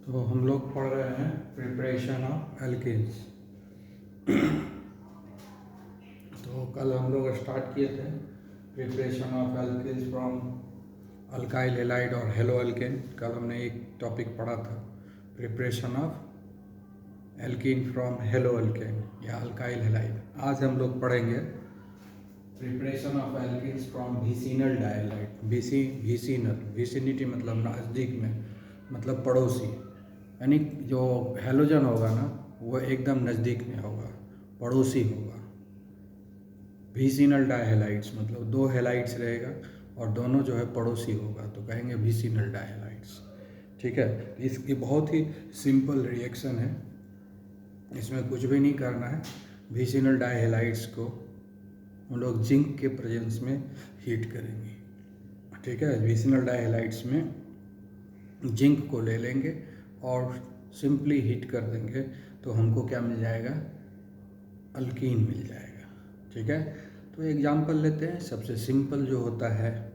तो हम लोग पढ़ रहे हैं प्रिपरेशन ऑफ एल्केन्स। तो कल हम लोग स्टार्ट किए थे preparation of alkanes from alkyl halide और हेलो एल्केन। कल हमने एक टॉपिक पढ़ा था preparation of alkene from haloalkane या अल्काइल हैलाइड। आज हम लोग पढ़ेंगे preparation of alkanes from vicinal डायहाइड। विसिनल, विसिनिटी मतलब नज़दीक में, मतलब पड़ोसी, यानी जो हैलोजन होगा ना वो एकदम नज़दीक में होगा, पड़ोसी होगा। विसिनल डायहाइड्स मतलब दो हैलाइड्स रहेगा और दोनों जो है पड़ोसी होगा, तो कहेंगे विसिनल डायहाइड्स। ठीक है, इसकी बहुत ही सिंपल रिएक्शन है, इसमें कुछ भी नहीं करना है। विसिनल डायहाइड्स को हम लोग जिंक के प्रेजेंस में हीट करेंगे। ठीक है, विसिनल डायहाइड्स में जिंक को ले लेंगे और सिंपली हीट कर देंगे तो हमको क्या मिल जाएगा, अल्कीन मिल जाएगा। ठीक है, तो एग्जांपल लेते हैं। सबसे सिंपल जो होता है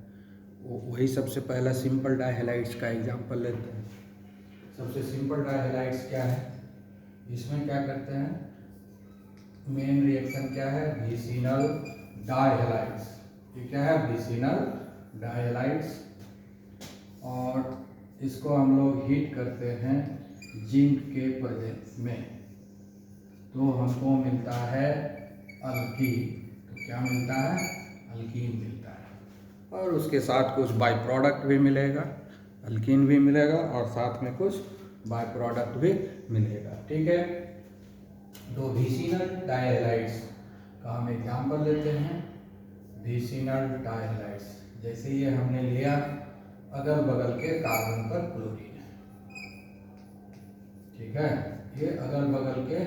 वही सबसे पहला सिंपल डायहाइड्स का एग्जांपल लेते हैं। सबसे सिंपल डायहाइड्स क्या है, इसमें क्या करते हैं, मेन रिएक्शन क्या है, विसिनल डायहाइड्स। ये क्या है, विसिनल डायहाइड्स, और इसको हम लोग हीट करते हैं जिंक के प्रेजेंस में, तो हमको मिलता है अल्कीन। तो क्या मिलता है, अल्कीन मिलता है। और उसके साथ कुछ बाई प्रोडक्ट भी मिलेगा, अल्कीन भी मिलेगा और साथ में कुछ बाई प्रोडक्ट भी मिलेगा। ठीक है, तो विसिनल डायहाइड्स का हम एग्जाम्पल लेते हैं। विसिनल डायहाइड्स, जैसे ये हमने लिया अगल बगल के कार्बन पर क्लोरीन है। ठीक है, ये अगल बगल के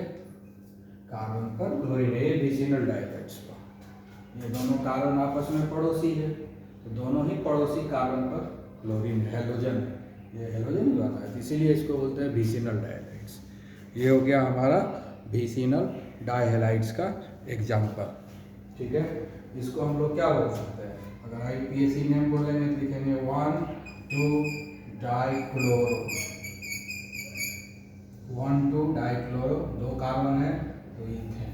कार्बन पर क्लोरीन है, ये विसिनल डायहाइड्स का। ये दोनों कार्बन आपस में पड़ोसी है, तो दोनों ही पड़ोसी कार्बन पर क्लोरीन हैलोजन है। ये हैलोजन ही होता है, इसीलिए इसको बोलते हैं विसिनल डायहाइड्स। ये हो गया हमारा विसिनल डायहाइड्स का एग्जाम्पल। ठीक है, इसको हम लोग क्या बोल सकते हैं, अगर IUPAC नेम बोलेंगे तो लिखेंगे 1,2-डाइक्लोरो। 1,2-डाइक्लोरो, दो कार्बन है तो इथेन,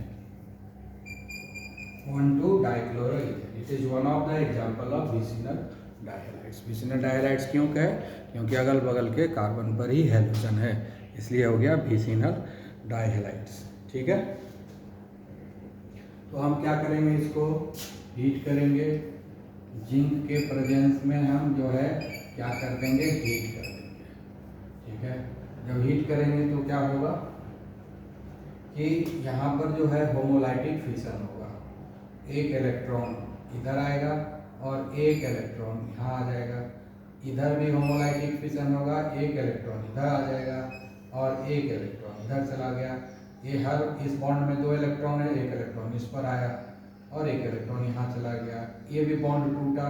1,2-डाइक्लोरो ethane. It is one of the example of vicinal dihalides. Vicinal dihalides क्यों कहे, क्योंकि अगल बगल के कार्बन पर ही हैलोजन है, इसलिए हो गया विसिनल डायहाइड्स। ठीक है, तो हम क्या करेंगे, इसको हीट करेंगे जिंक के प्रेजेंस में। हम जो है क्या कर देंगे, हीट कर देंगे। ठीक है, जब हीट करेंगे तो क्या होगा कि यहाँ पर जो है होमोलाइटिक फिशन होगा। एक इलेक्ट्रॉन इधर आएगा और एक इलेक्ट्रॉन यहाँ आ जाएगा। इधर भी होमोलाइटिक फिशन होगा, एक इलेक्ट्रॉन इधर आ जाएगा और एक इलेक्ट्रॉन इधर चला गया। ये हर इस बॉन्ड में दो इलेक्ट्रॉन है, एक इलेक्ट्रॉन इस पर आया और एक इलेक्ट्रॉन यहाँ चला गया। ये भी बॉन्ड टूटा,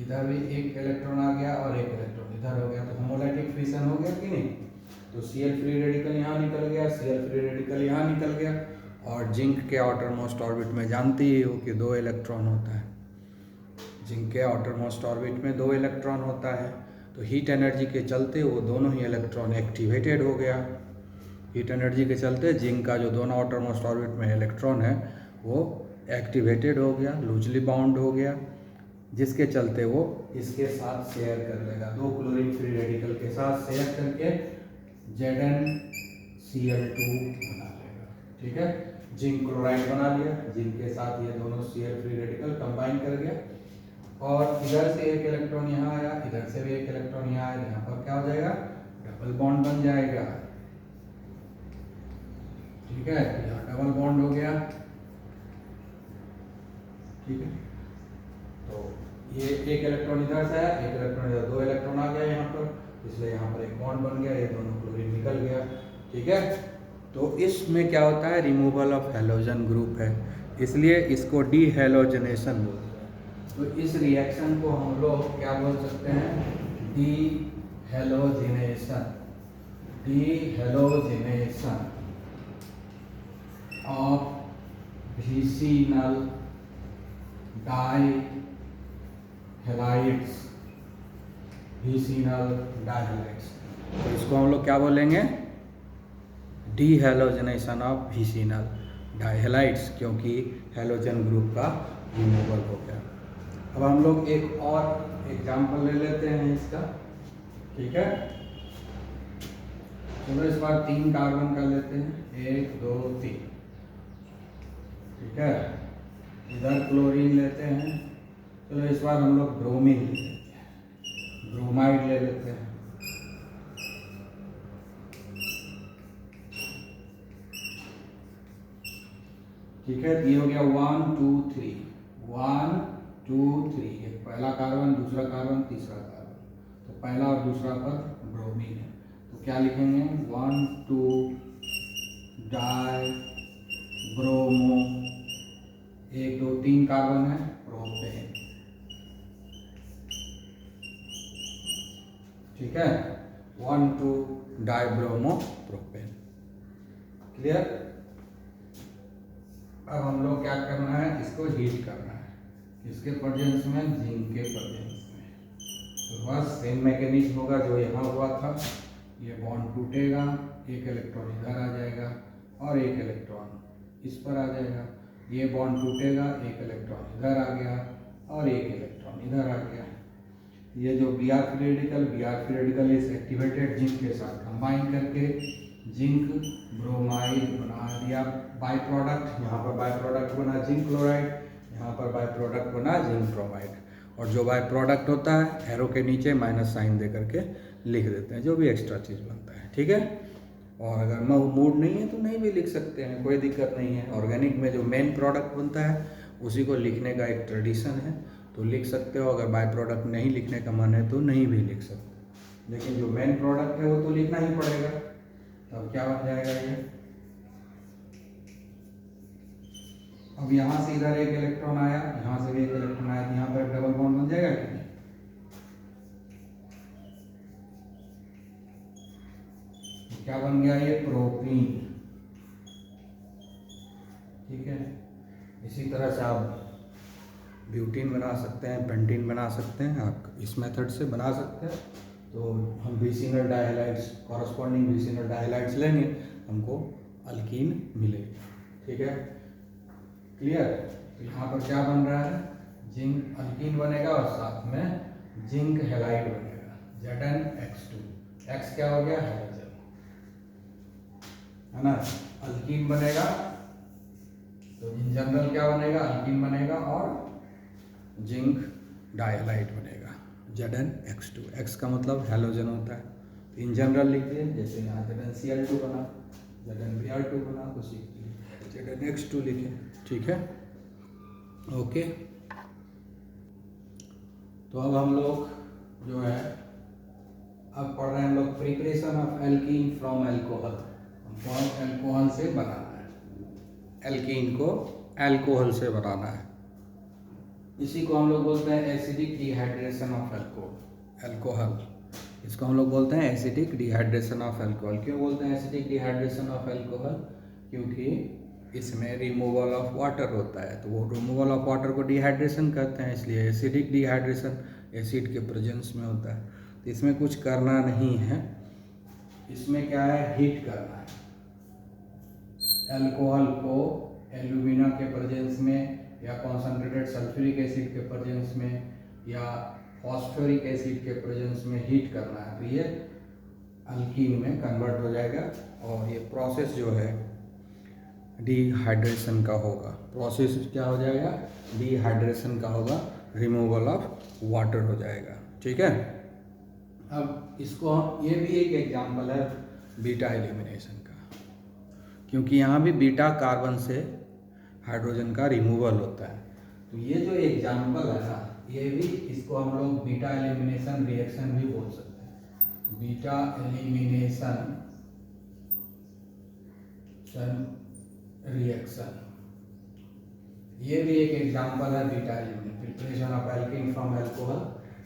इधर भी एक इलेक्ट्रॉन आ गया और एक इलेक्ट्रॉन इधर हो गया, तो होमोलाइटिक फिशन हो गया कि नहीं। तो Cl फ्री रेडिकल यहाँ निकल गया, Cl फ्री रेडिकल यहाँ निकल गया। और जिंक के आउटर मोस्ट ऑर्बिट में जानते ही हो कि दो इलेक्ट्रॉन होता है। जिंक के आउटर मोस्ट ऑर्बिट में दो इलेक्ट्रॉन होता है, तो हीट एनर्जी के चलते वो दोनों ही इलेक्ट्रॉन एक्टिवेटेड हो गया। हीट एनर्जी के चलते जिंक का जो दोनों आउटर मोस्ट ऑर्बिट में इलेक्ट्रॉन है वो एक्टिवेटेड हो गया, लूजली बाउंड हो गया, जिसके चलते वो इसके साथ शेयर कर लेगा, दो क्लोरीन फ्री रेडिकल के साथ शेयर करके ZnCl2 बना लेगा। ठीक है, जिंक क्लोराइड बना लिया, जिंक के साथ ये दोनों Cl फ्री रेडिकल कंबाइन कर गया और इधर से एक इलेक्ट्रॉन यहाँ आया, इधर से भी एक इलेक्ट्रॉन यहाँ आया, यहाँ पर क्या हो जाएगा, डबल बॉन्ड बन जाएगा। ठीक है, यहाँ डबल बॉन्ड हो गया। ठीक है, तो ये एक इलेक्ट्रॉन इधर से आया, एक इलेक्ट्रॉन इधर, दो इलेक्ट्रॉन आ गया यहाँ पर, इसलिए यहाँ पर एक बॉन्ड बन गया, ये दोनों क्लोरीन निकल गया। ठीक है, तो इसमें क्या होता है, रिमूवल ऑफ हैलोजन ग्रुप है, इसलिए इसको डीहैलोजनेशन बोलते हैं। तो इस रिएक्शन को हम लोग क्या बोल सकते हैं, डीहैलोजिनेशन। डीहैलोजिनेशन ऑफ विसिनल डायहाइड्स, विसिनल डायहाइड्स। तो इसको इसको हम लोग क्या बोलेंगे, डीहेलोजनेशन ऑफ विसिनल डाइहेलाइड्स, क्योंकि हेलोजन ग्रुप का रिमूवल हो गया। अब हम लोग एक और एग्जाम्पल ले लेते हैं इसका, ठीक है। चलो इस बार 3 कार्बन कर लेते हैं, 1 2 3, ठीक है। इधर क्लोरीन लेते हैं, चलो इस बार हम लोग ब्रोमीन ले लेते हैं, ब्रोमाइड ले लेते हैं, ठीक है। ये हो गया 1 2 3, 1 2 3, एक पहला कार्बन, दूसरा कार्बन, तीसरा कार्बन, तो पहला और दूसरा पर ब्रोमीन है, तो क्या लिखेंगे 1 2 डाई ब्रोमो, 1 2 3 कार्बन है, प्रोपेन, ठीक है। 1 2 डाई ब्रोमो प्रोपेन, क्लियर। अब हम लोग क्या करना है, इसको हीट करना है, किसके प्रेजेंस में, जिंक के प्रेजेंस में। तो बस सेम मैकेनिज्म होगा जो यहाँ हुआ था, ये बॉन्ड टूटेगा, एक इलेक्ट्रॉन इधर आ जाएगा और एक इलेक्ट्रॉन इस पर आ जाएगा, ये बॉन्ड टूटेगा, एक इलेक्ट्रॉन इधर आ गया और एक इलेक्ट्रॉन इधर आ गया। ये जो Br फ्री रेडिकल इस एक्टिवेटेड जिंक के साथ कंबाइन करके जिंक ब्रोमाइड बना दिया, बाय प्रोडक्ट, यहाँ पर बाय प्रोडक्ट बना जिंक क्लोराइड, यहाँ पर बाय प्रोडक्ट बना जिंक ब्रोमाइड, और जो बाय प्रोडक्ट होता है एरो के नीचे माइनस साइन दे करके लिख देते हैं, जो भी एक्स्ट्रा चीज़ बनता है, ठीक है। और अगर मूड नहीं है तो नहीं भी लिख सकते हैं, कोई दिक्कत नहीं है। ऑर्गेनिक में जो मेन प्रोडक्ट बनता है उसी को लिखने का एक ट्रेडिशन है, तो लिख सकते हो। अगर बाय प्रोडक्ट नहीं लिखने का मन है तो नहीं भी लिख सकते, लेकिन जो मेन प्रोडक्ट है वो तो लिखना ही पड़ेगा। तब क्या बन जाएगा ये, अब यहाँ से इधर एक इलेक्ट्रॉन आया, यहाँ से भी एक इलेक्ट्रॉन आया, तो यहाँ पर डबल बॉन्ड बन जाएगा कि नहीं। तो क्या बन गया ये, प्रोपीन, ठीक है। इसी तरह से आप ब्यूटीन बना सकते हैं, पेंटीन बना सकते हैं, आप इस मेथड से बना सकते हैं। तो हम विसिनल डाइहैलाइड्स, कॉरस्पॉन्डिंग विसिनल डाइहैलाइड्स लेंगे, हमको अल्कीन मिलेगा, ठीक है, क्लियर। तो यहाँ पर क्या बन रहा है, जिंक अल्कीन बनेगा और साथ में जिंक हैलाइड बनेगा, Zn(X2), X क्या हो गया, हाइड्रोजन, है ना। अल्कीन बनेगा तो इन जनरल क्या बनेगा, अल्कीन बनेगा और जिंक डाइहैलाइड बनेगा, Zn(X2), X का मतलब हैलोजन होता है। तो इन जनरल लिखिए, जैसे यहाँ ZnCl2 बना, ZnBr2 बना, उसी Zn(X2) लिखे, ठीक है, ओके। तो अब हम लोग जो है अब पढ़ रहे हैं हम लोग preparation of alkene from alcohol, हमको अल्कोहल से बनाना है, एल्कीन को अल्कोहल से बनाना है। इसी को हम लोग बोलते हैं एसिडिक डिहाइड्रेशन ऑफ अल्कोहल, इसको हम लोग बोलते हैं एसिडिक डिहाइड्रेशन ऑफ अल्कोहल। क्यों बोलते हैं एसिडिक डिहाइड्रेशन ऑफ अल्कोहल, क्योंकि इसमें रिमूवल ऑफ वाटर होता है, तो वो रिमूवल ऑफ वाटर को डिहाइड्रेशन कहते हैं, इसलिए एसिडिक डिहाइड्रेशन एसिड के प्रेजेंस में होता है। तो इसमें कुछ करना नहीं है, इसमें क्या है, हीट करना है। अल्कोहल को एल्यूमिना के प्रेजेंस में या कॉन्सेंट्रेटेड सल्फ्यूरिक एसिड के प्रेजेंस में या फॉस्फोरिक एसिड के प्रेजेंस में हीट करना है, तो ये अल्कीन में कन्वर्ट हो जाएगा। और ये प्रोसेस जो है डिहाइड्रेशन का होगा, प्रोसेस क्या हो जाएगा, डिहाइड्रेशन का होगा, रिमूवल ऑफ वाटर हो जाएगा, ठीक है। अब इसको ये भी एक एग्जाम्पल है बीटा एलिमिनेशन का, क्योंकि यहाँ भी बीटा कार्बन से हाइड्रोजन का रिमूवल होता है। तो ये जो एग्जाम्पल है ना, ये भी, इसको हम लोग बीटा एलिमिनेशन रिएक्शन भी बोल सकते हैं, बीटा एलिमिनेशन रिएक्शन, ये भी एक एग्जाम्पल है beta elimination, preparation of alkene from alcohol,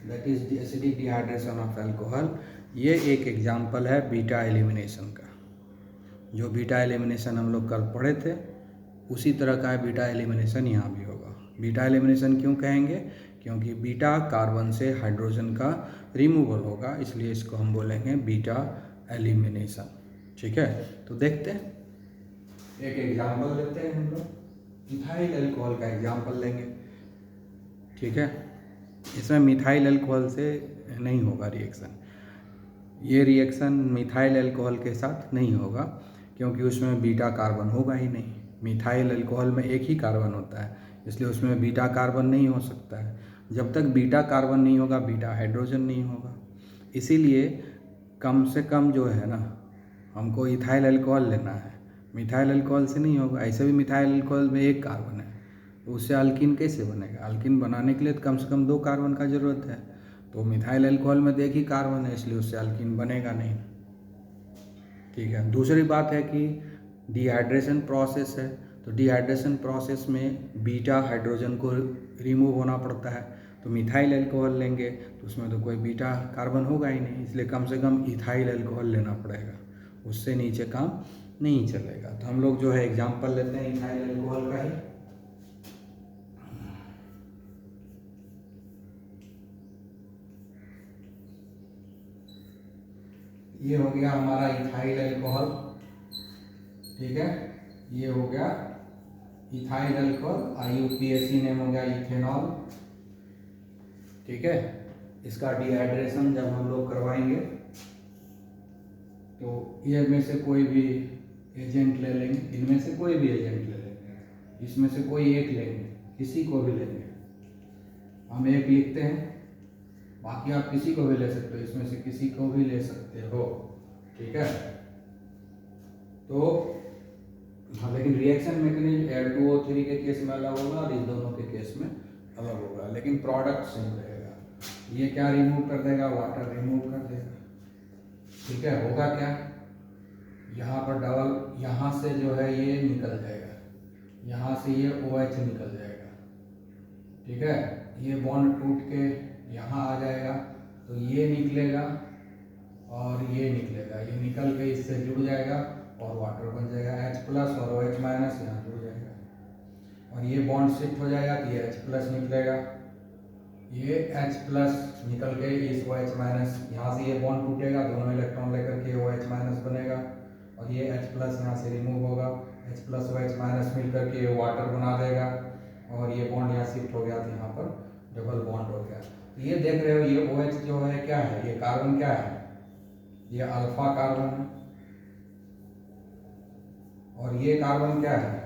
that is acidic dehydration of alcohol. ये एक एग्जाम्पल है बीटा एलिमिनेशन का, जो बीटा एलिमिनेशन हम लोग कल पढ़े थे उसी तरह का है बीटा एलिमिनेशन यहाँ भी होगा। बीटा एलिमिनेशन क्यों कहेंगे, क्योंकि बीटा कार्बन से हाइड्रोजन का रिमूवल होगा, इसलिए इसको हम बोलेंगे बीटा एलिमिनेशन। ठीक है, तो देखते हैं, एक एग्जाम्पल लेते हैं हम लोग। इथाइल अल्कोहल का एग्जाम्पल लेंगे। ठीक है, इसमें मिथाइल अल्कोहल से नहीं होगा रिएक्शन, ये रिएक्शन मिथाइल अल्कोहल के साथ नहीं होगा, क्योंकि उसमें बीटा कार्बन होगा ही नहीं। मिथाइल अल्कोहल में एक ही कार्बन होता है, इसलिए उसमें बीटा कार्बन नहीं हो सकता है। जब तक बीटा कार्बन नहीं होगा, बीटा हाइड्रोजन नहीं होगा। इसीलिए कम से कम जो है ना, हमको इथाइल अल्कोहल लेना है, मिथाइल अल्कोहल से नहीं होगा। ऐसे भी मिथाइल अल्कोहल में एक कार्बन है, तो उससे अल्कीन कैसे बनेगा? अल्कीन बनाने के लिए तो कम से कम 2 कार्बन का ज़रूरत है, तो मिथाइल अल्कोहल में तो एक ही कार्बन है, इसलिए उससे अल्कीन बनेगा नहीं। ठीक है, दूसरी बात है कि डिहाइड्रेशन प्रोसेस है, तो डिहाइड्रेशन प्रोसेस में बीटा हाइड्रोजन को रिमूव होना पड़ता है। तो मिथाइल अल्कोहल लेंगे तो उसमें तो कोई बीटा कार्बन होगा ही नहीं, इसलिए कम से कम इथाइल अल्कोहल लेना पड़ेगा, उससे नीचे काम नहीं चलेगा। तो हम लोग जो है एग्जाम्पल लेते हैं इथाइल अल्कोहल का ही। ये हो गया हमारा इथाइल अल्कोहल। ठीक है, ये हो गया इथाइल अल्कोहल, IUPAC नेम हो गया इथेनॉल। ठीक है, इसका डिहाइड्रेशन जब हम लोग करवाएंगे तो ये में से कोई भी एजेंट ले लेंगे, इनमें से कोई भी एजेंट ले लेंगे, इसमें से कोई एक लेंगे, किसी को भी लेंगे। हम एक लिखते हैं, बाकी आप किसी को भी ले सकते हो, इसमें से किसी को भी ले सकते हो। ठीक है, तो हाँ, लेकिन रिएक्शन मैकेनिज्म Al2O3 के केस में अलग होगा और इस दोनों के केस में अलग होगा, लेकिन प्रोडक्ट सेम रहेगा। ये क्या रिमूव कर देगा? वाटर रिमूव कर देगा। ठीक है, होगा क्या, यहाँ पर डबल, यहाँ से जो है ये निकल जाएगा, यहाँ से ये OH निकल जाएगा। ठीक है, ये बॉन्ड टूट के यहाँ आ जाएगा, तो ये निकलेगा और ये निकलेगा, ये निकल के इससे जुड़ जाएगा और वाटर बन जाएगा H+ और OH- यहाँ जुड़ जाएगा, और ये बॉन्ड शिफ्ट हो जाएगा तो ये H+ निकलेगा, ये H+ निकल के इस OH- यहाँ से ये बॉन्ड टूटेगा, दोनों इलेक्ट्रॉन लेकर के OH- बनेगा, और ये H+ यहाँ से रिमूव होगा, H+ OH- मिल करके ये वाटर बना देगा, और ये बॉन्ड यहाँ शिफ्ट हो गया तो यहाँ पर डबल बॉन्ड हो गया। तो ये देख रहे हो, ये OH जो है क्या है, ये कार्बन क्या है, ये अल्फा कार्बन है, और ये कार्बन क्या है,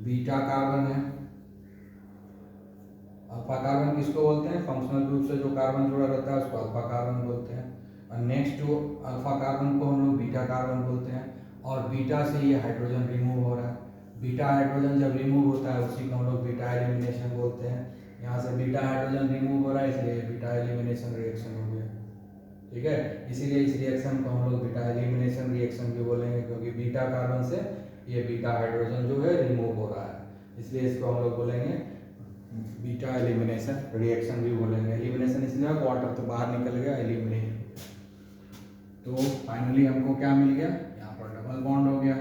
बीटा कार्बन है। अल्फा कार्बन किसको बोलते हैं? फंक्शनल ग्रुप से जो कार्बन जुड़ा रहता है उसको अल्फा कार्बन बोलते हैं, और नेक्स्ट जो अल्फा कार्बन को हम लोग बीटा कार्बन बोलते हैं, और बीटा से ये हाइड्रोजन रिमूव हो रहा है। बीटा हाइड्रोजन जब रिमूव होता है उसी को हम लोग बीटा एलिमिनेशन बोलते हैं। यहाँ से बीटा हाइड्रोजन रिमूव हो रहा है, इसलिए बीटा एलिमिनेशन रिएक्शन हो गया। ठीक है, इसीलिए इस रिएक्शन को हम लोग बीटा एलिमिनेशन रिएक्शन भी बोलेंगे, क्योंकि बीटा कार्बन से ये बीटा हाइड्रोजन जो है रिमूव हो रहा है, इसलिए इसको हम लोग बोलेंगे बीटा एलिमिनेशन रिएक्शन भी बोलेंगे। एलिमिनेशन इसलिए वाटर तो बाहर निकल गया, एलिमिनेट। तो फाइनली हमको क्या मिल गया, यहाँ पर डबल बॉन्ड हो गया,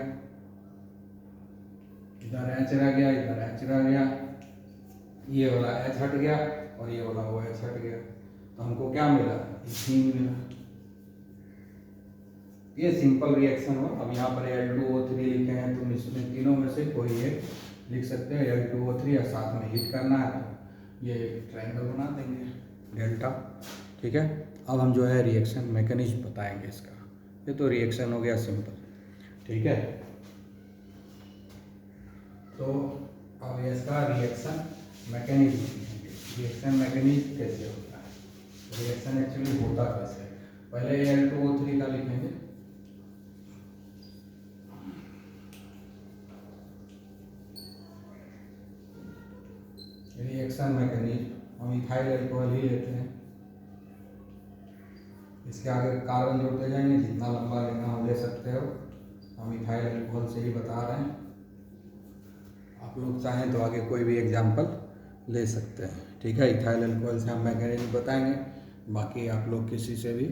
इधर H रह गया, इधर H रह गया, ये वाला H हट गया और ये वाला OH हट गया, तो हमको क्या मिला, इथीन मिला। ये सिंपल रिएक्शन हो। अब यहाँ पर Al2O3 लिखे हैं, तुम इसमें तीनों में से कोई एक लिख सकते हैं, Al2O3, और साथ में हीट करना है तो ये ट्रायंगल बना देंगे डेल्टा। ठीक है, अब हम जो है रिएक्शन मैकेनिज्म बताएंगे इसका। ये तो रिएक्शन हो गया सिंपल। ठीक है, तो अब इसका रिएक्शन मैकेनिज्म, रिएक्शन मैकेनिज्म कैसे होता है, रिएक्शन एक्चुअली होता कैसे है। पहले Al2O3 का लिखेंगे, रिएक्शन मैकेनिज्म। हम इथाइल अल्कोहल ही लेते हैं, इसके आगे कार्बन जोड़ते जाएंगे, जितना लंबा लेना हो ले सकते हो। हम इथाइल अल्कोहल से ही बता रहे हैं, आप लोग चाहें तो आगे कोई भी एग्जाम्पल ले सकते हैं। ठीक है, इथाइल अल्कोहल से हम मैकेनिज्म बताएंगे, बाकी आप लोग किसी से भी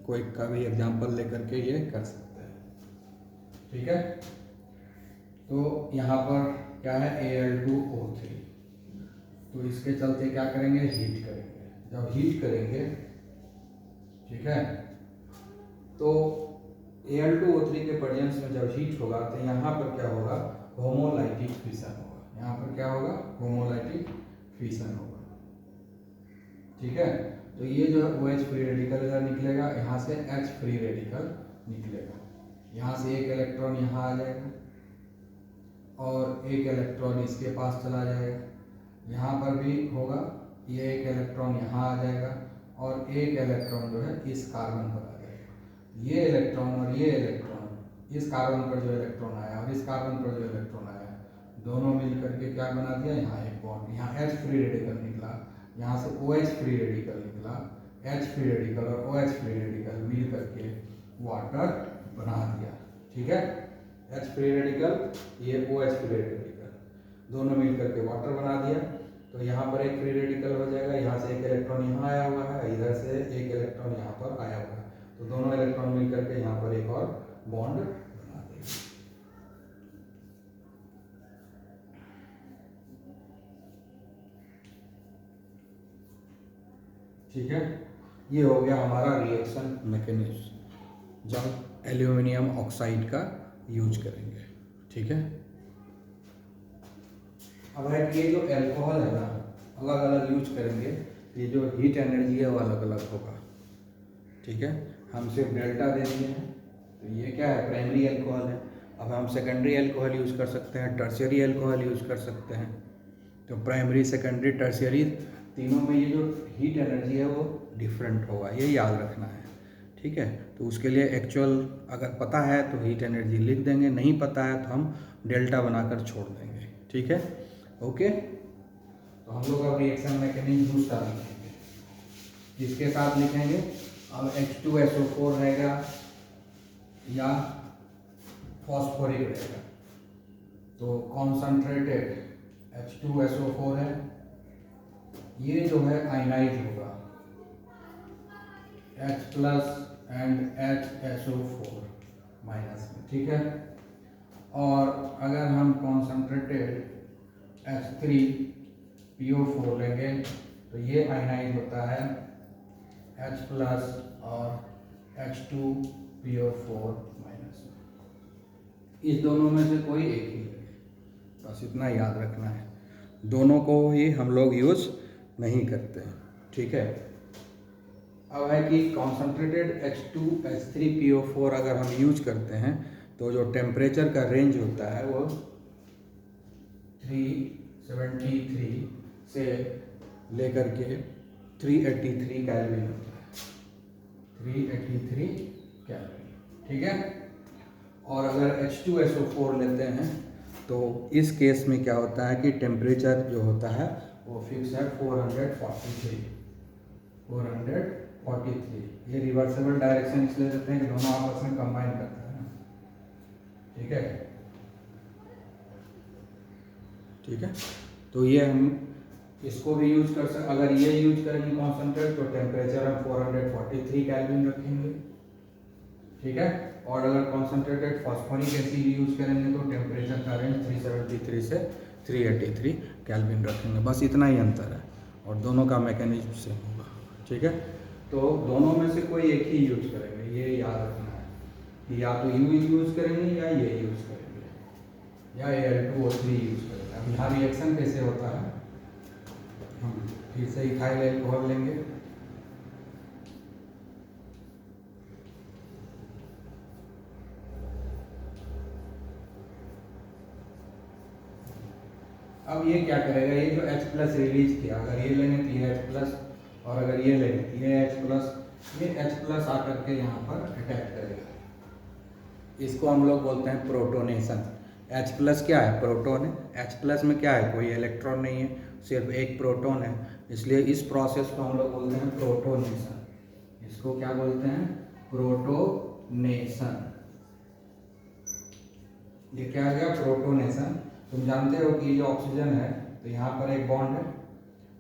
कोई का भी एग्जाम्पल लेकर के ये कर सकते हैं। ठीक है, तो यहाँ पर क्या है, Al2O3, तो इसके चलते क्या करेंगे, हीट करेंगे। जब हीट करेंगे, ठीक है, तो Al2O3 के प्रेजेंस में जब हीट होगा तो यहाँ पर क्या होगा, होमोलाइटिक फिशन होगा। यहाँ पर क्या होगा, होमोलाइटिक फिशन होगा। ठीक है, तो ये जो है OH फ्री रेडिकल इधर निकलेगा, यहाँ से H फ्री रेडिकल निकलेगा। यहाँ से एक इलेक्ट्रॉन यहाँ आ जाएगा और एक इलेक्ट्रॉन इसके पास चला जाएगा। यहाँ पर भी होगा, ये एक इलेक्ट्रॉन यहाँ आ जाएगा और एक इलेक्ट्रॉन जो है इस कार्बन पर आ जाएगा। ये इलेक्ट्रॉन और ये इलेक्ट्रॉन, इस कार्बन पर जो इलेक्ट्रॉन आया और इस कार्बन पर जो इलेक्ट्रॉन आया, दोनों मिल करके क्या बना दिया, यहाँ एक बॉन्ड। यहाँ H फ्री रेडिकल निकला, यहाँ से OH फ्री रेडिकल निकला, H फ्री रेडिकल और OH फ्री रेडिकल मिल करके वाटर बना दिया। ठीक है, H फ्री रेडिकल, ये OH फ्री रेडिकल, दोनों मिल करके वाटर बना दिया। तो यहाँ पर एक फ्री रेडिकल हो जाएगा, यहाँ से एक इलेक्ट्रॉन यहाँ आया हुआ है, इधर से एक इलेक्ट्रॉन यहाँ पर आया हुआ है, तो दोनों इलेक्ट्रॉन मिल करके यहाँ पर एक और बॉन्ड बना देगा। ठीक है, ये हो गया हमारा रिएक्शन मैकेनिज्म जब एल्यूमिनियम ऑक्साइड का यूज करेंगे। ठीक है, अब है कि ये जो एल्कोहल है ना, अलग अलग यूज करेंगे, ये जो हीट एनर्जी है वो अलग अलग होगा। ठीक है, हम सिर्फ डेल्टा दे दिए हैं, तो ये क्या है, प्राइमरी एल्कोहल है। अब हम सेकेंडरी एल्कोहल यूज कर सकते हैं, टर्शियरी एल्कोहल यूज कर सकते हैं। तो प्राइमरी, सेकेंडरी, टर्शियरी, तीनों में ये जो हीट एनर्जी है वो डिफरेंट होगा, ये याद रखना है। ठीक है, तो उसके लिए एक्चुअल अगर पता है तो हीट एनर्जी लिख देंगे, नहीं पता है तो हम डेल्टा बनाकर छोड़ देंगे। ठीक है, ओके। तो हम लोग अब रिएक्शन मैकेनिज्म दूसरा लिखेंगे, किसके साथ लिखेंगे, अब H2SO4 रहेगा या फॉस्फोरिक रहेगा। तो कॉन्सनट्रेटेड H2SO4 है, ये जो है आयनाइज होगा H+ एंड HSO4- में। ठीक है, और अगर हम कॉन्सनट्रेटेड H3PO4 लेंगे तो ये आयनाइज होता है H+ और H2PO4-। इस दोनों में से कोई एक ही लेंगे, बस इतना याद रखना है, दोनों को ही हम लोग यूज नहीं करते हैं। ठीक है, अब है कि कॉन्सनट्रेटेड H2H3PO4 अगर हम यूज करते हैं तो जो टेम्परेचर का रेंज होता है वो 373 से लेकर के 383 कैलोरी होता है, 383 कैलोरी। ठीक है, और अगर H2SO4 लेते हैं तो इस केस में क्या होता है कि टेम्परेचर जो होता है वो फिक्स है 443। ये रिवर्सेबल डायरेक्शन इसलिए देते हैं कि दोनों आपस में कंबाइन करते हैं। ठीक है, ठीक है, तो ये हम इसको भी यूज कर सकते। अगर ये यूज करेंगे कॉन्सेंट्रेट तो टेम्परेचर हम 443 केल्विन रखेंगे। ठीक है, और अगर कॉन्सेंट्रेटेड फॉस्फोरिक एसिड यूज करेंगे तो टेम्परेचर का रेंज 373 से 383 केल्विन रखेंगे। बस इतना ही अंतर है और दोनों का मैकेनिज्म सेम होगा। ठीक है, तो दोनों में से कोई एक ही यूज करेंगे, ये याद रखना है कि या तो यूज करेंगे या ये यूज करेंगे या Al2O3 यूज करेंगे। अब यहाँ रिएक्शन कैसे होता है, हम फिर से इथाइल अल्कोहल लेंगे। अब ये क्या करेगा, ये जो H+ रिलीज किया, अगर ये लेंगे तो ये H+, और अगर ये लेंगे तो ये H+ आकर के यहाँ पर अटैक करेगा। इसको हम लोग बोलते हैं प्रोटोनेशन। H+ क्या है, प्रोटोन है। H+ में क्या है, कोई इलेक्ट्रॉन नहीं है, सिर्फ एक प्रोटोन है, इसलिए इस प्रोसेस को हम लोग बोलते हैं प्रोटोनेशन। इसको क्या बोलते हैं, प्रोटोनेशन। ये क्या आ गया, प्रोटोनेशन। तुम जानते हो कि जो ऑक्सीजन है तो यहाँ पर एक बॉन्ड है,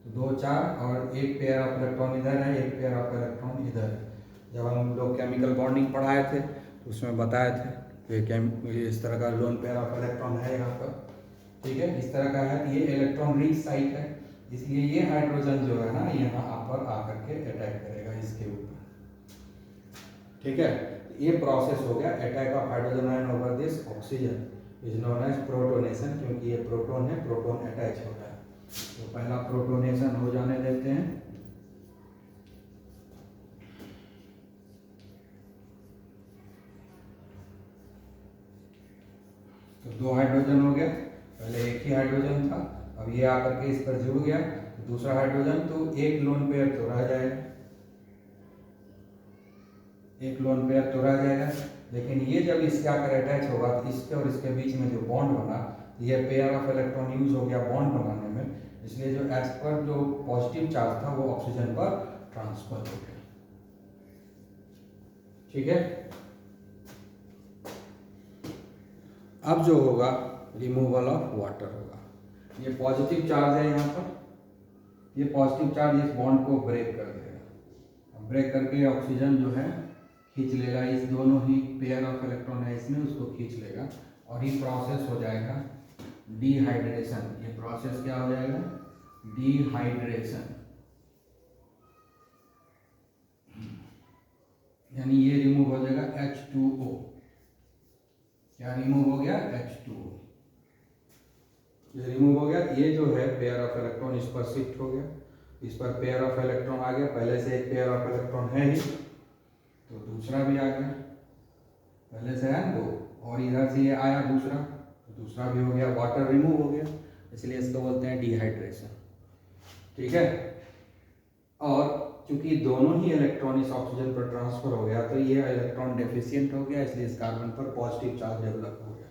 तो 2 4 और एक पेयर ऑफ इलेक्ट्रॉन इधर है, एक पेयर ऑफ इलेक्ट्रॉन इधर है। जब हम लोग केमिकल बॉन्डिंग पढ़ाए थे तो उसमें बताए थे कि इस तरह का लोन पेयर ऑफ इलेक्ट्रॉन है यहाँ पर। ठीक है, इस तरह का है, ये इलेक्ट्रॉन रिच साइट है, इसलिए ये हाइड्रोजन जो है ना यहाँ पर आकर के अटैक करेगा इसके ऊपर। ठीक है, ये प्रोसेस हो गया attack of hydrogen ion over this oxygen is known as protonation, क्योंकि ये प्रोटॉन है, प्रोटॉन अटैच हो गया। तो पहला प्रोटोनेशन हो जाने देते हैं। तो 2 हाइड्रोजन हो गया, पहले एक ही हाइड्रोजन था, अब ये आकर के इस पर जुड़ गया तो दूसरा हाइड्रोजन, तो एक लोन पेयर तो रह जाएगा, एक लोन पेयर तो रह जाएगा। लेकिन ये जब इसके आकर अटैच होगा तो इसके और इसके बीच में जो बॉन्ड बना, ये पेयर ऑफ इलेक्ट्रॉन यूज हो गया बॉन्ड बनाने में, इसलिए जो H पर जो पॉजिटिव चार्ज था वो ऑक्सीजन पर ट्रांसफर हो गया। ठीक है, अब जो होगा रिमूवल ऑफ वाटर होगा। ये पॉजिटिव चार्ज है यहाँ पर, ये पॉजिटिव चार्ज इस बॉन्ड को ब्रेक कर देगा, ब्रेक करके ऑक्सीजन जो है खींच लेगा, इस दोनों ही पेयर ऑफ इलेक्ट्रॉन है इसमें उसको खींच लेगा, और ये प्रोसेस हो जाएगा डिहाइड्रेशन। ये प्रोसेस क्या हो जाएगा? डिहाइड्रेशन, यानी ये रिमूव हो जाएगा H2O। क्या रिमूव हो गया? H2O। ये रिमूव हो गया। ये जो है पेयर ऑफ इलेक्ट्रॉन इस पर शिफ्ट हो गया, इस पर पेयर ऑफ इलेक्ट्रॉन आ गया, पहले से एक पेयर ऑफ इलेक्ट्रॉन है ही तो दूसरा भी आ गया, पहले से है दो, और इधर से ये आया दूसरा तो दूसरा भी हो गया, वाटर रिमूव हो गया, इसलिए इसको बोलते हैं डिहाइड्रेशन। ठीक है, और चूंकि दोनों ही इलेक्ट्रॉन इस ऑक्सीजन पर ट्रांसफर हो गया तो ये इलेक्ट्रॉन डेफिशिएंट हो गया, इसलिए इस कार्बन पर पॉजिटिव चार्ज डेवलप हो गया।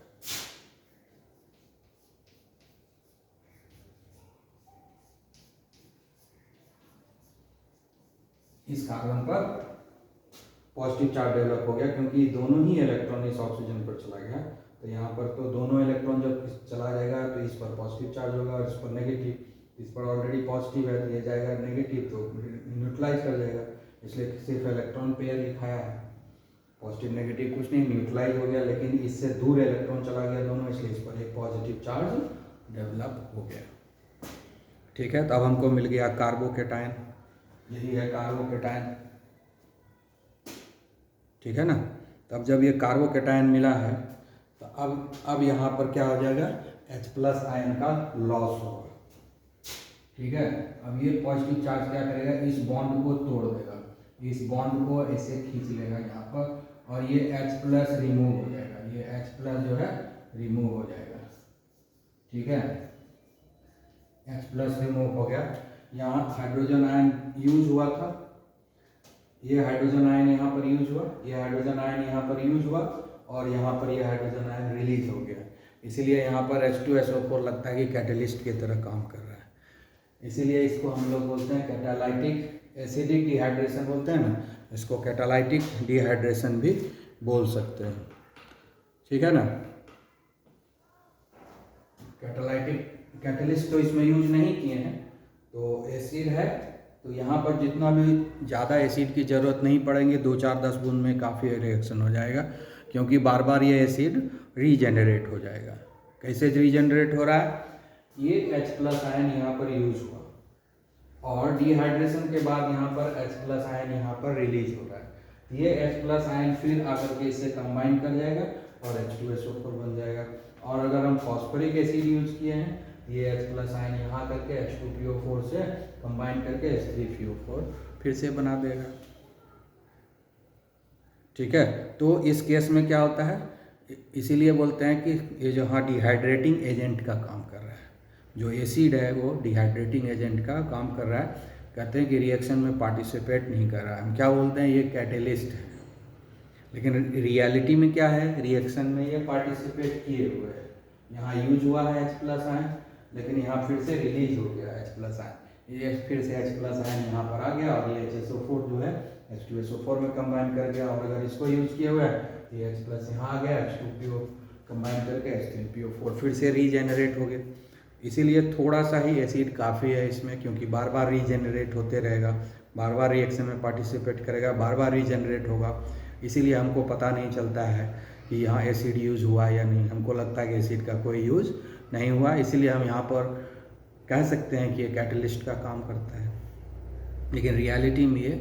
इस कार्बन पर पॉजिटिव चार्ज डेवलप हो गया क्योंकि दोनों ही इलेक्ट्रॉन इस ऑक्सीजन पर चला गया, तो यहाँ पर तो दोनों इलेक्ट्रॉन जब चला जाएगा तो इस पर पॉजिटिव चार्ज होगा और इस पर नेगेटिव, इस पर ऑलरेडी पॉजिटिव है तो ये जाएगा नेगेटिव तो न्यूट्रलाइज कर जाएगा, इसलिए सिर्फ इलेक्ट्रॉन पेयर लिखाया है, पॉजिटिव नेगेटिव कुछ नहीं, न्यूट्रलाइज हो गया। लेकिन इससे दूर इलेक्ट्रॉन चला गया दोनों, इसलिए इस पर एक पॉजिटिव चार्ज डेवलप हो गया। ठीक है, तो अब हमको मिल गया कार्बोकेटायन, यही है कार्बोकेटायन। ठीक है ना, तब जब ये कार्बोकेटायन मिला है तो अब यहाँ पर क्या हो जाएगा? H+ आयन का लॉस होगा। ठीक है, अब ये पॉजिटिव चार्ज क्या करेगा? इस बॉन्ड को तोड़ देगा, इस बॉन्ड को ऐसे खींच लेगा यहाँ पर, और ये H+ रिमूव हो जाएगा, ये H+ जो है रिमूव हो जाएगा। ठीक है, H+ रिमूव हो गया। यहाँ हाइड्रोजन आयन यूज हुआ था, ये हाइड्रोजन आयन यहाँ पर यूज हुआ, ये हाइड्रोजन आयन यहाँ पर यूज हुआ, और यहाँ पर ये हाइड्रोजन आयन रिलीज हो गया, इसीलिए यहाँ पर H2SO4 लगता है कि कैटलिस्ट की तरह काम कर रहा है, इसीलिए इसको हम लोग बोलते हैं कैटालाइटिक एसिडिक डिहाइड्रेशन बोलते हैं ना, इसको कैटालाइटिक डिहाइड्रेशन भी बोल सकते हैं। ठीक है ना, कैटालाइटिक कैटलिस्ट तो इसमें यूज नहीं किए हैं, तो एसिड है तो यहाँ पर जितना भी ज़्यादा एसिड की ज़रूरत नहीं पड़ेंगे, 2-4-10 बूंद में काफ़ी रिएक्शन हो जाएगा, क्योंकि बार बार ये एसिड रीजेनरेट हो जाएगा। कैसे रीजेनरेट हो रहा है? ये H+ आयन यहाँ पर यूज हुआ और डिहाइड्रेशन के बाद यहाँ पर H+ आयन यहाँ पर रिलीज हो रहा है, ये H+ आयन फिर आकर के इससे कंबाइन कर जाएगा और H2SO4 बन जाएगा। और अगर हम फॉस्फोरिक एसिड यूज किए हैं, ये H+ आयन यहाँ करके H2PO4 से कंबाइन करके H3PO4 फिर से बना देगा। ठीक है, तो इस केस में क्या होता है? इसीलिए बोलते हैं कि ये जो हाँ डिहाइड्रेटिंग एजेंट का काम कर रहा है, जो एसिड है वो डिहाइड्रेटिंग एजेंट का काम कर रहा है। कहते हैं कि रिएक्शन में पार्टिसिपेट नहीं कर रहा है, हम क्या बोलते हैं? ये कैटेलिस्ट है, लेकिन रियलिटी में क्या है? रिएक्शन में ये पार्टिसिपेट किए हुए हैं। यहाँ यूज हुआ है H+ आयन, लेकिन यहाँ फिर से रिलीज हो गया H+ आयन, ये फिर से H+ आयन यहाँ पर आ गया और ये HSO4 जो है H2SO4 में कंबाइन कर गया। और अगर इसको यूज किया हुआ है तो ये H+ यहाँ आ गया, H2PO कंबाइन करके H3PO4 फिर से रीजेनरेट हो गया। इसीलिए थोड़ा सा ही एसिड काफ़ी है इसमें, क्योंकि बार बार रीजेनरेट होते रहेगा, बार बार रिएक्शन में पार्टिसिपेट करेगा, बार बार रीजेनरेट होगा, इसीलिए हमको पता नहीं चलता है कि यहाँ एसिड यूज हुआ या नहीं। हमको लगता है कि एसिड का कोई यूज नहीं हुआ, इसीलिए हम यहाँ पर कह सकते हैं कि ये कैटलिस्ट का काम करता है, लेकिन रियलिटी में ये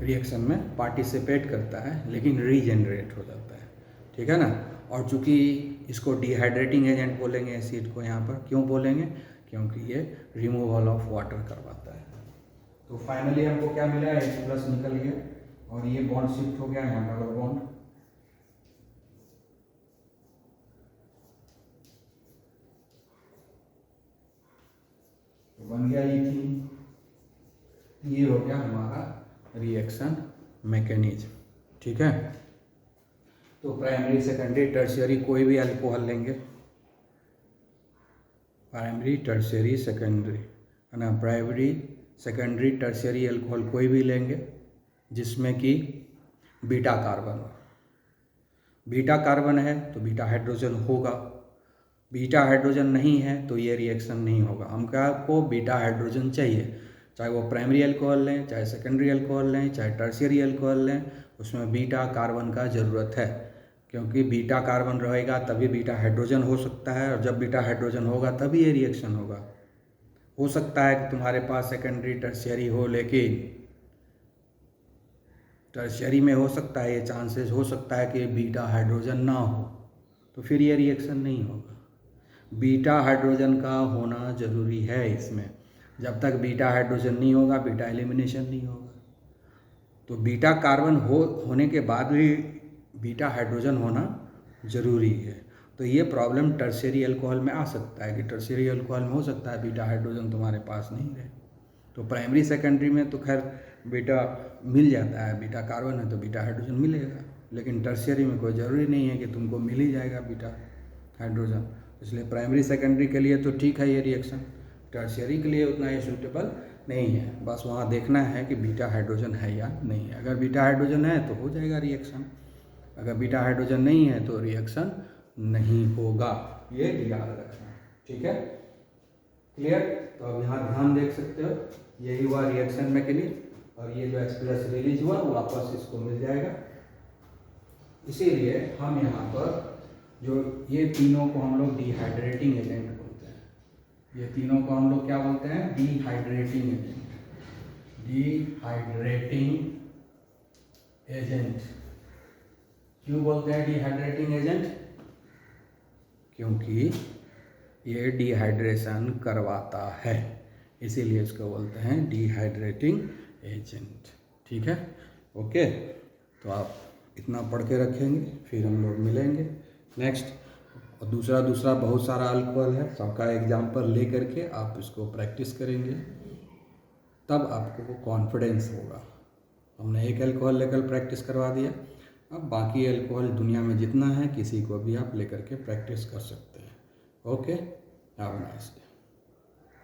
रिएक्शन में पार्टिसिपेट करता है लेकिन रीजनरेट हो जाता है, ठीक है ना। और चूँकि इसको डिहाइड्रेटिंग एजेंट बोलेंगे एसिड को यहाँ पर, क्यों बोलेंगे, क्योंकि ये रिमूवल ऑफ वाटर करवाता है। तो फाइनली हमको क्या मिला, H+ निकल गया और ये बॉन्ड शिफ्ट हो गया यहाँ डबल बॉन्ड, तो बन गया इथीन। ये हो गया हमारा रिएक्शन मैकेनिज्म, ठीक है। तो प्राइमरी सेकेंडरी टर्शियरी कोई भी अल्कोहल लेंगे, प्राइमरी टर्शियरी सेकेंडरी है ना, प्राइमरी सेकेंडरी टर्शियरी अल्कोहल कोई भी लेंगे जिसमें कि बीटा कार्बन हो, बीटा कार्बन है तो बीटा हाइड्रोजन होगा, बीटा हाइड्रोजन नहीं है तो ये रिएक्शन नहीं होगा। हमको आपको बीटा हाइड्रोजन चाहिए, चाहे वो प्राइमरी अल्कोहल लें, चाहे सेकेंडरी अल्कोहल लें, चाहे टर्शियरी अल्कोहल लें, उसमें बीटा कार्बन का ज़रूरत है, क्योंकि बीटा कार्बन रहेगा तभी बीटा हाइड्रोजन हो सकता है, और जब बीटा हाइड्रोजन होगा तभी ये रिएक्शन होगा। हो सकता है कि तुम्हारे पास सेकेंडरी टर्शियरी हो, लेकिन टर्शियरी में हो सकता है, ये चांसेस हो सकता है कि बीटा हाइड्रोजन ना हो, तो फिर ये रिएक्शन नहीं होगा। बीटा हाइड्रोजन का होना ज़रूरी है इसमें, जब तक बीटा हाइड्रोजन नहीं होगा बीटा एलिमिनेशन नहीं होगा। तो बीटा कार्बन होने के बाद भी बीटा हाइड्रोजन होना ज़रूरी है। तो ये प्रॉब्लम टर्शियरी अल्कोहल में आ सकता है कि टर्शियरी अल्कोहल में हो सकता है बीटा हाइड्रोजन तुम्हारे पास नहीं रहे। तो प्राइमरी सेकेंडरी में तो खैर बीटा मिल जाता है, बीटा कार्बन है तो बीटा हाइड्रोजन मिलेगा, लेकिन टर्शियरी में कोई ज़रूरी नहीं है कि तुमको मिल ही जाएगा बीटा हाइड्रोजन। इसलिए प्राइमरी सेकेंडरी के लिए तो ठीक है ये रिएक्शन, टर्शियरी के लिए उतना ये सूटेबल नहीं है। बस वहाँ देखना है कि बीटा हाइड्रोजन है या नहीं है। अगर बीटा हाइड्रोजन है तो हो जाएगा रिएक्शन, अगर बीटा हाइड्रोजन नहीं है तो रिएक्शन नहीं होगा, ये याद रखना, ठीक है, क्लियर। तो अब यहाँ ध्यान देख सकते हो, यही हुआ रिएक्शन मैकेनिज्म, और ये जो H+ रिलीज हुआ वापस इसको मिल जाएगा। इसीलिए हम यहाँ पर जो ये तीनों को हम लोग डिहाइड्रेटिंग एजेंट बोलते हैं, ये तीनों को हम लोग क्या बोलते हैं, डिहाइड्रेटिंग एजेंट, डिहाइड्रेटिंग एजेंट। क्यों बोलते हैं डिहाइड्रेटिंग एजेंट, क्योंकि ये डिहाइड्रेशन करवाता है, इसीलिए इसको बोलते हैं डिहाइड्रेटिंग एजेंट, ठीक है, ओके। तो आप इतना पढ़ के रखेंगे, फिर हम लोग मिलेंगे नेक्स्ट। और दूसरा बहुत सारा अल्कोहल है, सबका एग्जाम्पल ले करके आप इसको प्रैक्टिस करेंगे, तब आपको कॉन्फिडेंस होगा। हमने एक अल्कोहल लेकर प्रैक्टिस करवा दिया, अब बाकी अल्कोहल दुनिया में जितना है किसी को भी आप लेकर के प्रैक्टिस कर सकते हैं, okay. Have a nice day.